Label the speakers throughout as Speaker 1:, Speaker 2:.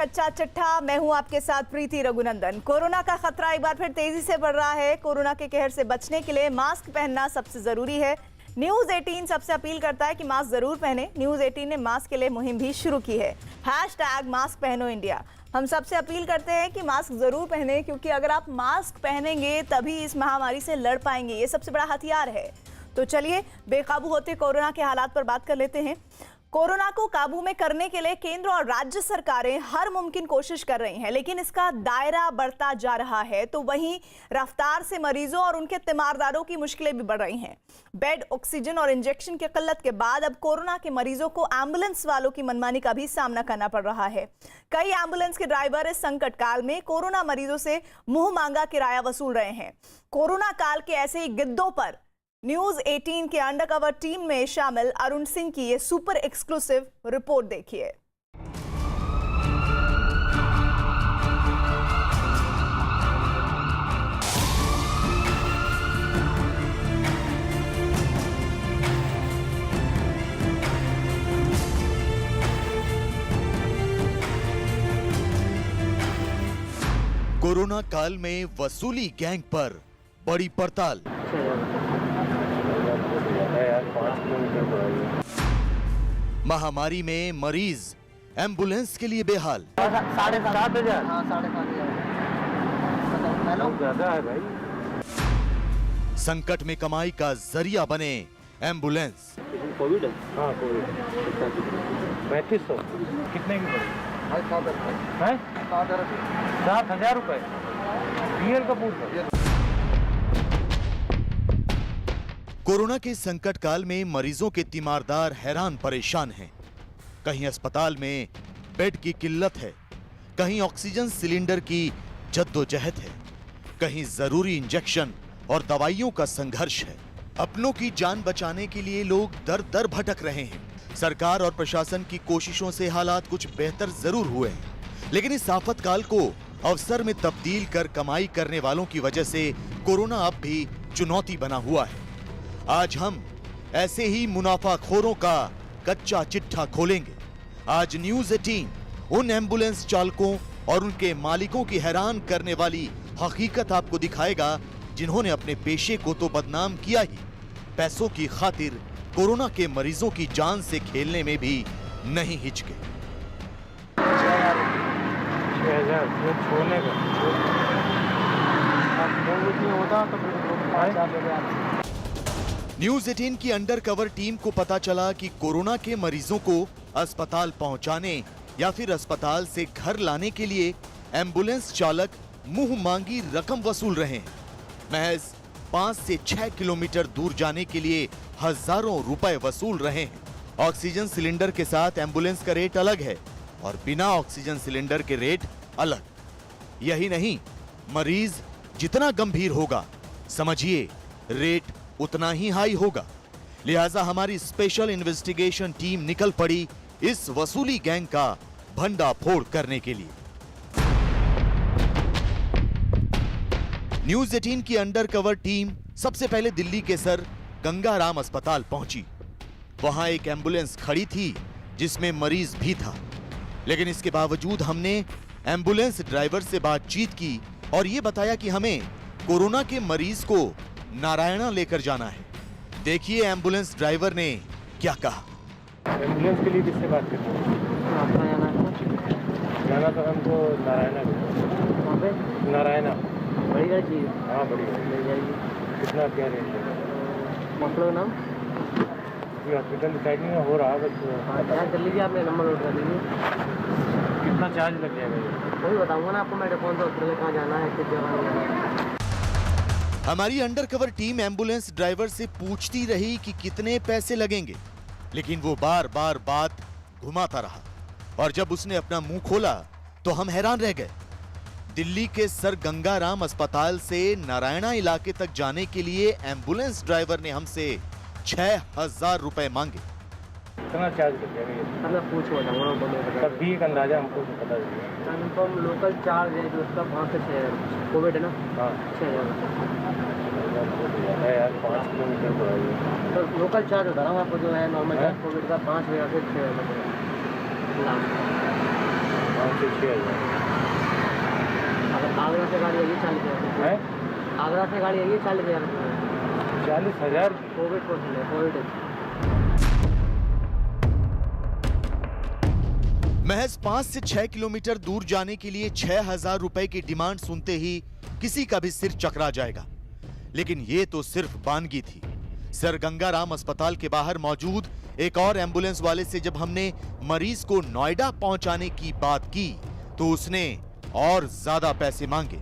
Speaker 1: अच्छा चिट्ठा, मैं हूं आपके साथ प्रीति रघुनंदन। कोरोना का खतरा एक बार फिर तेजी से बढ़ रहा है। कोरोना के कहर से बचने के लिए मास्क पहनना सबसे जरूरी है। न्यूज 18 सबसे अपील करता है कि मास्क जरूर पहने। न्यूज 18 ने मास्क के लिए मुहिम भी शुरू की है, #मास्क पहनो इंडिया। हम सबसे अपील करते हैं कि मास्क जरूर पहने, क्योंकि अगर आप मास्क पहनेंगे तभी इस महामारी से लड़ पाएंगे। ये सबसे बड़ा हथियार है। तो चलिए बेकाबू होते कोरोना के हालात पर बात कर लेते हैं। कोरोना को काबू में करने के लिए केंद्र और राज्य सरकारें हर मुमकिन कोशिश कर रही हैं, लेकिन इसका दायरा बढ़ता जा रहा है। तो वहीं रफ्तार से मरीजों और उनके तीमारदारों की मुश्किलें भी बढ़ रही हैं। बेड, ऑक्सीजन और इंजेक्शन की किल्लत के बाद अब कोरोना के मरीजों को एम्बुलेंस वालों की मनमानी का भी सामना करना पड़ रहा है। कई एम्बुलेंस के ड्राइवर इस संकट काल में कोरोना मरीजों से मुंह मांगा किराया वसूल रहे हैं। कोरोना काल के ऐसे ही गिद्धों पर न्यूज 18 के अंडरकवर टीम में शामिल अरुण सिंह की ये सुपर एक्सक्लूसिव रिपोर्ट देखिए।
Speaker 2: कोरोना काल में वसूली गैंग पर बड़ी पड़ताल। महामारी में मरीज एम्बुलेंस के लिए बेहाल।
Speaker 3: 7,500। हाँ, 7,500 ज्यादा है भाई।
Speaker 2: संकट में कमाई का जरिया बने एम्बुलेंस।
Speaker 3: कोविड है? हाँ कोविड। 3500 कितने की पड़ी? 7,000 रुपए। रियल का पूछ।
Speaker 2: कोरोना के संकट काल में मरीजों के तीमारदार हैरान परेशान हैं। कहीं अस्पताल में बेड की किल्लत है, कहीं ऑक्सीजन सिलेंडर की जद्दोजहद है, कहीं जरूरी इंजेक्शन और दवाइयों का संघर्ष है। अपनों की जान बचाने के लिए लोग दर दर भटक रहे हैं। सरकार और प्रशासन की कोशिशों से हालात कुछ बेहतर जरूर हुए हैं, लेकिन इस आफत काल को अवसर में तब्दील कर कमाई करने वालों की वजह से कोरोना अब भी चुनौती बना हुआ है। आज हम ऐसे ही मुनाफाखोरों का कच्चा चिट्ठा खोलेंगे। आज न्यूज 18 उन एम्बुलेंस चालकों और उनके मालिकों की हैरान करने वाली हकीकत आपको दिखाएगा, जिन्होंने अपने पेशे को तो बदनाम किया ही, पैसों की खातिर कोरोना के मरीजों की जान से खेलने में भी नहीं हिचके।
Speaker 3: 6,000 छोड़ने का होता तो फिर
Speaker 2: न्यूज 18 की अंडरकवर टीम को पता चला कि कोरोना के मरीजों को अस्पताल पहुंचाने या फिर अस्पताल से घर लाने के लिए एम्बुलेंस चालक मुंह मांगी रकम वसूल रहे हैं। महज 5 से 6 किलोमीटर दूर जाने के लिए हजारों रुपए वसूल रहे हैं। ऑक्सीजन सिलेंडर के साथ एम्बुलेंस का रेट अलग है और बिना ऑक्सीजन सिलेंडर के रेट अलग। यही नहीं, मरीज जितना गंभीर होगा, समझिए रेट उतना ही हाई होगा। लिहाजा हमारी स्पेशल इन्वेस्टिगेशन टीम निकल पड़ी इस वसूली गैंग का भंडाफोड़ करने के लिए। न्यूज 18 की अंडरकवर टीम सबसे पहले दिल्ली के सर गंगाराम अस्पताल पहुंची। वहां एक एम्बुलेंस खड़ी थी जिसमें मरीज भी था, लेकिन इसके बावजूद हमने एम्बुलेंस ड्राइवर से बातचीत की और ये बताया कि हमें कोरोना के मरीज को नारायणा लेकर जाना है। देखिए एम्बुलेंस ड्राइवर ने क्या कहा।
Speaker 3: एम्बुलेंस के लिए किससे बात करते हैं? जाना तो हमको नारायणा। कहाँ पे? नारायणा। बढ़िया चीज। हाँ बढ़िया मिल जाएगी। कितना क्या रेट है? मतलब नाम हॉस्पिटल डिसाइड नहीं हो रहा, बस हाँ चार्ज कर लीजिए। आपने नंबर नोट कर लीजिए। कितना चार्ज लग जाएगा? वही बताऊंगा ना आपको। मेरे कौन सा हॉस्पिटल कहाँ जाना है, किस जगह जाना है।
Speaker 2: हमारी अंडरकवर टीम एम्बुलेंस ड्राइवर से पूछती रही कि कितने पैसे लगेंगे, लेकिन वो बार बार बात घुमाता रहा और जब उसने अपना मुंह खोला तो हम हैरान रह गए। दिल्ली के सर गंगाराम अस्पताल से नारायणा इलाके तक जाने के लिए एम्बुलेंस ड्राइवर ने हमसे 6,000 रुपए मांगे।
Speaker 3: कितना चार्ज लग जाएगा? मैं पूछ बताऊंगा। तब भी एक अंदाजा हमको पता चलेगा। कंफर्म लोकल चार्ज है जो उसका 5 से 6,000। कोविड है ना? हाँ 6,000 यार। 5 किलोमीटर तो लोकल चार्ज होता है ना आपको, जो है नॉर्मल चार्ज कोविड का 5,000 से 6,000। 5 से 6,000
Speaker 4: आगरा से गाड़ी आई 40,000
Speaker 3: है।
Speaker 4: आगरा से गाड़ी आई 40,000
Speaker 3: 40,000
Speaker 4: कोविड कोविड
Speaker 2: महज 5 से 6 किलोमीटर दूर जाने के लिए 6,000 रुपए की डिमांड सुनते ही किसी का भी सिर चकरा जाएगा। लेकिन ये तो सिर्फ बानगी थी। सर गंगाराम अस्पताल के बाहर मौजूद एक और एम्बुलेंस वाले से जब हमने मरीज को नोएडा पहुंचाने की बात की तो उसने और ज्यादा पैसे मांगे।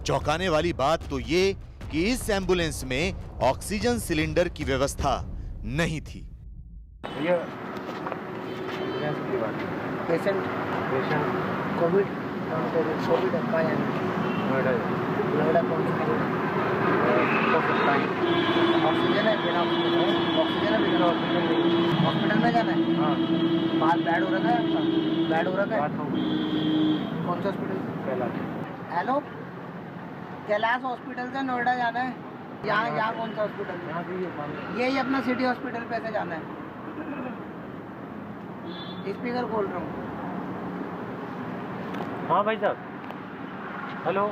Speaker 2: चौंकाने वाली बात तो ये कि इस एम्बुलेंस में ऑक्सीजन सिलेंडर की व्यवस्था नहीं थी।
Speaker 3: भैया एम्बुलेंस की बात है।
Speaker 4: पेशेंट कोविड कोविड अपना है
Speaker 3: नोएडा
Speaker 4: नोएडा ऑक्सीजन है बिना ऑक्सीजन है बिना ऑक्सीजन नहीं हॉस्पिटल में जाना है।
Speaker 3: हाँ
Speaker 4: बात बैड हो रखा है आपका बैड हो रखा है।
Speaker 3: बात हो गई।
Speaker 4: कौन सा hospital?
Speaker 3: Kailash.
Speaker 4: Hello Kailash hospital से नोएडा जाना है। यहाँ कौन सा हॉस्पिटल है?
Speaker 3: यहाँ भी ये मान
Speaker 4: यही अपना सिटी हॉस्पिटल पे से जाना है। स्पीकर खोल रहा हूँ।
Speaker 3: हाँ भाई साहब हेलो।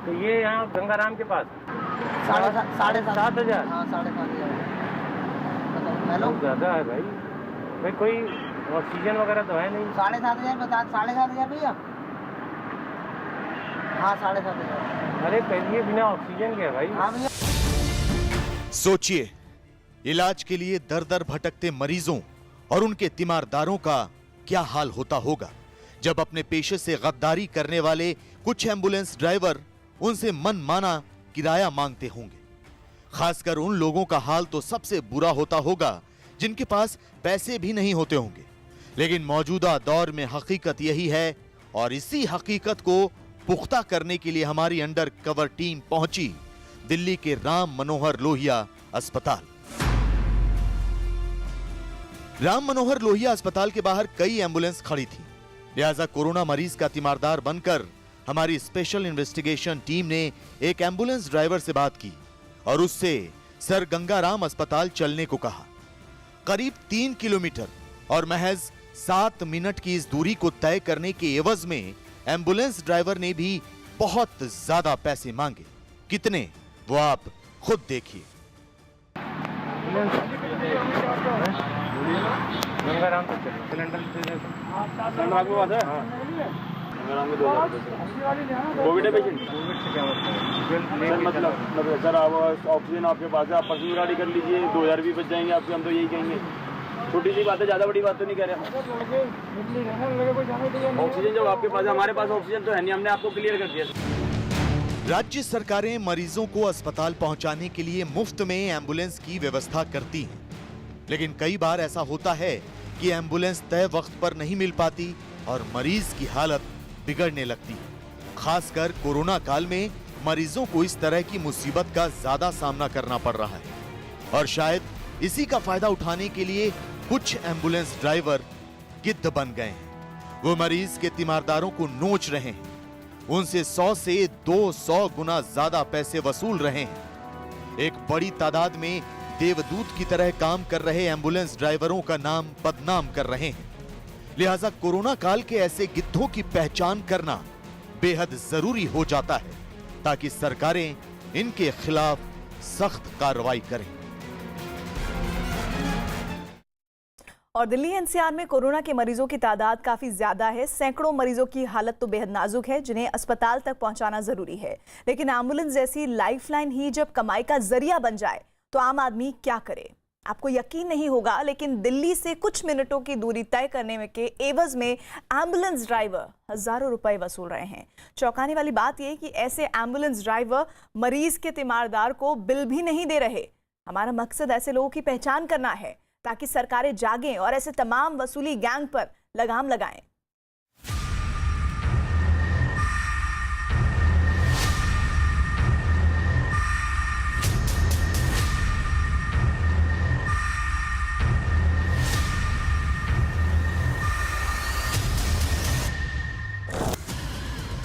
Speaker 3: तो ये यहाँ गंगाराम के पास
Speaker 4: 7,500
Speaker 3: 7,000
Speaker 4: हाँ 7,500 बताओ। हेलो
Speaker 3: बहुत ज़्यादा है भाई। भाई कोई ऑक्सीजन वगैरह तो है नहीं।
Speaker 4: 7,500 बता 7,500 भैया। हाँ 7,500।
Speaker 3: अरे कहिए बिना ऑक्सीजन के है भाई।
Speaker 4: हाँ भैया।
Speaker 2: सोचिए, इलाज के लिए दर दर भटकते मरीजों और उनके तीमारदारों का क्या हाल होता होगा जब अपने पेशे से गद्दारी करने वाले कुछ एम्बुलेंस ड्राइवर उनसे मनमाना किराया मांगते होंगे। खासकर उन लोगों का हाल तो सबसे बुरा होता होगा जिनके पास पैसे भी नहीं होते होंगे। लेकिन मौजूदा दौर में हकीकत यही है और इसी हकीकत को पुख्ता करने के लिए हमारी अंडर कवर टीम पहुंची दिल्ली के राम मनोहर लोहिया अस्पताल। राम मनोहर लोहिया अस्पताल के बाहर कई एम्बुलेंस खड़ी थी, लिहाजा कोरोना मरीज का तीमारदार बनकर हमारी स्पेशल इन्वेस्टिगेशन टीम ने एक एम्बुलेंस ड्राइवर से बात की और उससे सर गंगाराम अस्पताल चलने को कहा। करीब 3 किलोमीटर और महज 7 मिनट की इस दूरी को तय करने के एवज में एम्बुलेंस ड्राइवर ने भी बहुत ज्यादा पैसे मांगे। कितने वो आप खुद देखिए।
Speaker 3: गंगाराम तक चलो सिलेंडर सिलेंडर आपके पास है। हाँ गंगाराम में 2,000 कोविड है पेशेंट। कोविड से क्या मतलब सर आप ऑक्सीजन आपके पास है, आप पर्सनल गाड़ी कर लीजिए, 2,000 भी बच जाएंगे आपके। हम तो यही कहेंगे, छोटी सी बात है, ज्यादा बड़ी बात तो नहीं कह रहे। ऑक्सीजन जब आपके पास है, हमारे पास ऑक्सीजन तो है नहीं, हमने आपको क्लियर कर दिया।
Speaker 2: राज्य सरकारें मरीजों को अस्पताल पहुंचाने के लिए मुफ्त में एम्बुलेंस की व्यवस्था करती हैं, लेकिन कई बार ऐसा होता है कि एम्बुलेंस तय वक्त पर नहीं मिल पाती और मरीज की हालत बिगड़ने लगती है। खासकर कोरोना काल में मरीजों को इस तरह की मुसीबत का ज्यादा सामना करना पड़ रहा है और शायद इसी का फायदा उठाने के लिए कुछ एम्बुलेंस ड्राइवर गिद्ध बन गए हैं। वो मरीज के तीमारदारों को नोच रहे हैं, उनसे 100 से 200 गुना ज्यादा पैसे वसूल रहे हैं। एक बड़ी तादाद में देवदूत की तरह काम कर रहे एम्बुलेंस ड्राइवरों का नाम बदनाम कर रहे हैं। लिहाजा कोरोना काल के ऐसे गिद्धों की पहचान करना बेहद जरूरी हो जाता है ताकि सरकारें इनके खिलाफ सख्त कार्रवाई करें।
Speaker 1: और दिल्ली एनसीआर में कोरोना के मरीजों की तादाद काफी ज्यादा है। सैकड़ों मरीजों की हालत तो बेहद नाजुक है जिन्हें अस्पताल तक पहुंचाना जरूरी है। लेकिन एम्बुलेंस जैसी लाइफलाइन ही जब कमाई का जरिया बन जाए तो आम आदमी क्या करे? आपको यकीन नहीं होगा, लेकिन दिल्ली से कुछ मिनटों की दूरी तय करने में के एवज में एम्बुलेंस ड्राइवर हजारों रुपए वसूल रहे हैं। चौंकाने वाली बात यह कि ऐसे एम्बुलेंस ड्राइवर मरीज के तीमारदार को बिल भी नहीं दे रहे। हमारा मकसद ऐसे लोगों की पहचान करना है ताकि सरकारें जागें और ऐसे तमाम वसूली गैंग पर लगाम लगाएं।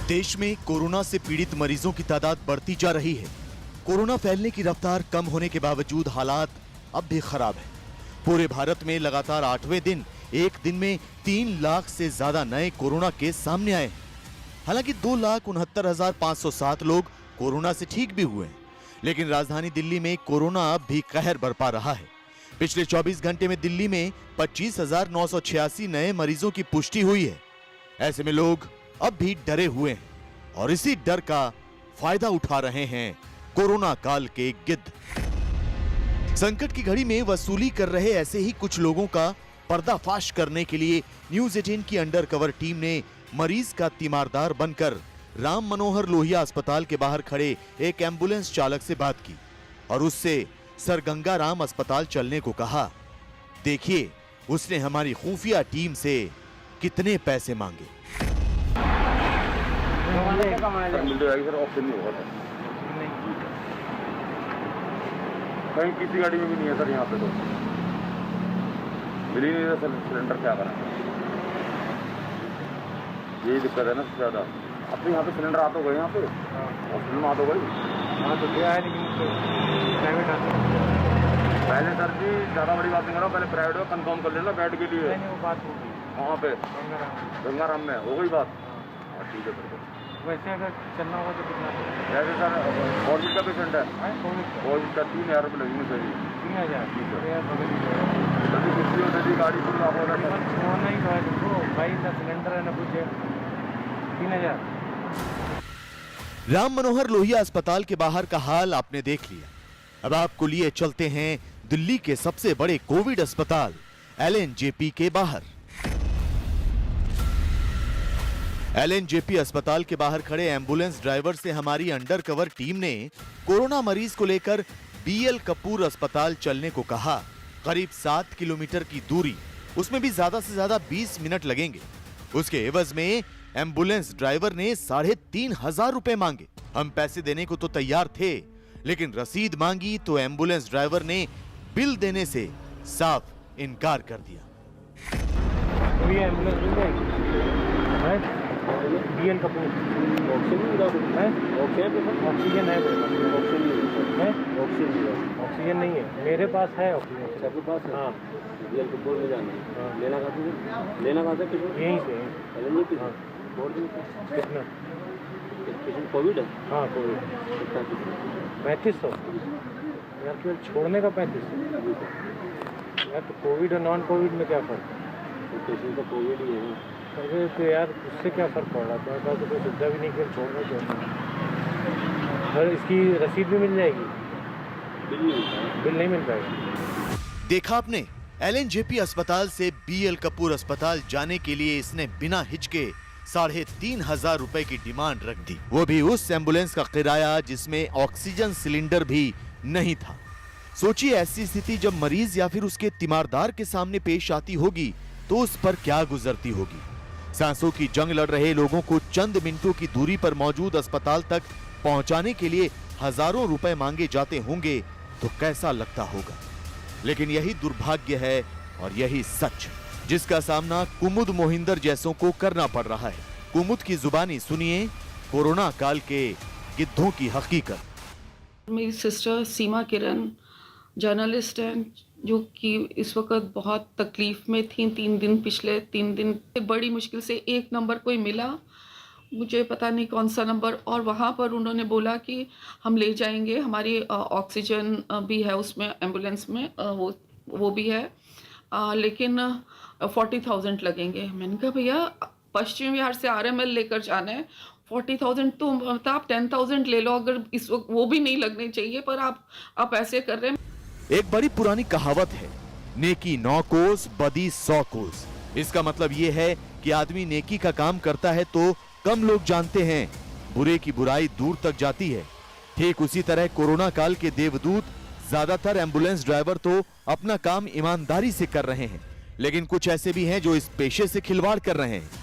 Speaker 2: देश में कोरोना से पीड़ित मरीजों की तादाद बढ़ती जा रही है। कोरोना फैलने की रफ्तार कम होने के बावजूद हालात अब भी खराब है। पूरे भारत में लगातार 8वें दिन एक दिन में 3 लाख से ज्यादा नए कोरोना केस सामने आए हैं। हालांकि 2,69,507 लोग कोरोना से ठीक भी हुए हैं, लेकिन राजधानी दिल्ली में कोरोना अब भी कहर बरपा रहा है। पिछले 24 घंटे में दिल्ली में 25,986 नए मरीजों की पुष्टि हुई है। ऐसे में लोग अब भी डरे हुए हैं और इसी डर का फायदा उठा रहे हैं कोरोना काल के गिद्ध। संकट की घड़ी में वसूली कर रहे ऐसे ही कुछ लोगों का पर्दाफाश करने के लिए न्यूज 18 की अंडरकवर टीम ने मरीज का तीमारदार बनकर राम मनोहर लोहिया अस्पताल के बाहर खड़े एक एम्बुलेंस चालक से बात की और उससे सर गंगाराम अस्पताल चलने को कहा। देखिए उसने हमारी खुफिया टीम से कितने पैसे मांगे।
Speaker 5: कहीं किसी गाड़ी में भी नहीं है सर, यहाँ पे तो मिल ही नहीं रहा सिलेंडर, क्या करें, यही दिक्कत है ना सबसे ज्यादा। अब तो यहाँ पे सिलेंडर आ तो गए, यहाँ पे हॉस्पिटल में आ तो गई।
Speaker 3: हाँ तो क्या है, लेकिन प्राइवेट आते
Speaker 5: पहले सर जी ज़्यादा बड़ी बात नहीं करो, पहले प्राइवेट में कंफर्म कर लेना बेड के लिए।
Speaker 3: वो बात होगी
Speaker 5: वहाँ पे गंगाराम में हो गई बात। हाँ ठीक है सर।
Speaker 3: वैसे अगर चलना होगा तो कितना?
Speaker 5: जैसे सर कोविड का पेशेंट है, कोविड का 3,000 रुपये लगेंगे सर जी।
Speaker 3: 3,000
Speaker 5: किसी होता थी गाड़ी पूरी आप होना
Speaker 3: छोड़ना ही है तुमको भाई, ना सिलेंडर है ना कुछ है। 3,000।
Speaker 2: राम मनोहर लोहिया अस्पताल के बाहर का हाल आपने देख लिया। अब आपको लिए चलते हैं दिल्ली के सबसे बड़े कोविड अस्पताल LNJP के बाहर। LNJP अस्पताल के बाहर खड़े एम्बुलेंस ड्राइवर से हमारी अंडरकवर टीम ने कोरोना मरीज को लेकर BL कपूर अस्पताल चलने को कहा। करीब 7 किलोमीटर की दूरी, उसमें भी ज्यादा से ज्यादा 20 मिनट लगेंगे। उसके एवज में एम्बुलेंस ड्राइवर ने 3,500 रुपए मांगे। हम पैसे देने को तो तैयार थे, लेकिन रसीद मांगी तो एम्बुलेंस ड्राइवर ने बिल देने से साफ इनकार कर दिया।
Speaker 3: तो ये एम्बुलेंस मिल जाएगी? BL कपूर ऑक्सीजन है? ऑक्सीजन नहीं है मेरे पास, है ऑक्सीजन सबके पास है। हाँ BL कपूर में जाना है। लेना कहाँ से? यहीं से। कितना पेशेंट कोविड है? हाँ कोविड। 3500 यार, केवल छोड़ने का 3500 यार। तो कोविड और नॉन कोविड में क्या फर्क है? पेशेंट तो कोविड ही है। अरे तो यार उससे क्या फर्क पड़ रहा है? तो कोई सुविधा भी नहीं, केवल छोड़ना चाहिए। सर इसकी रसीद भी मिल जाएगी? बिल नहीं मिल पाएगा।
Speaker 2: देखा आपने, LNJP अस्पताल से BL कपूर अस्पताल जाने के लिए इसने बिना हिचके 3,500 रुपए की डिमांड रख दी, वो भी उस एम्बुलेंस का किराया जिसमें ऑक्सीजन सिलेंडर भी नहीं था। सोचिए ऐसी स्थिति जब मरीज या फिर उसके तीमारदार के सामने पेश आती होगी तो उस पर क्या गुजरती होगी। सांसों की जंग लड़ रहे लोगों को चंद मिनटों की दूरी पर मौजूद अस्पताल तक पहुंचाने के लिए हजारों रुपए मांगे जाते होंगे तो कैसा लगता होगा। लेकिन यही दुर्भाग्य है और यही सच जिसका सामना कुमुद मोहिंदर जैसों को करना पड़ रहा है। कुमुद की जुबानी सुनिए कोरोना काल के गिद्धों की हकीकत।
Speaker 6: मेरी सिस्टर सीमा किरण जर्नलिस्ट हैं, जो कि इस वक्त बहुत तकलीफ में थी। पिछले 3 दिन बड़ी मुश्किल से एक नंबर कोई मिला, मुझे पता नहीं कौन सा नंबर, और वहाँ पर उन्होंने बोला कि हम ले जाएंगे, हमारी ऑक्सीजन भी है उसमें, एम्बुलेंस में वो भी है, लेकिन 40,000 लगेंगे। मैंने कहा भैया पश्चिम बिहार से RML लेकर जाना है, 40,000 तो मतलब आप 10,000 ले लो, अगर इस वक्त वो भी नहीं लगने चाहिए, पर आप ऐसे कर रहे हैं।
Speaker 2: एक बड़ी पुरानी कहावत है, नेकी 9 कोस बदी 100 कोस। इसका मतलब ये है कि आदमी नेकी का काम करता है तो कम लोग जानते हैं, बुरे की बुराई दूर तक जाती है। ठीक उसी तरह कोरोना काल के देवदूत ज्यादातर एम्बुलेंस ड्राइवर तो अपना काम ईमानदारी से कर रहे हैं, लेकिन कुछ ऐसे भी हैं जो इस पेशे से खिलवाड़ कर रहे हैं।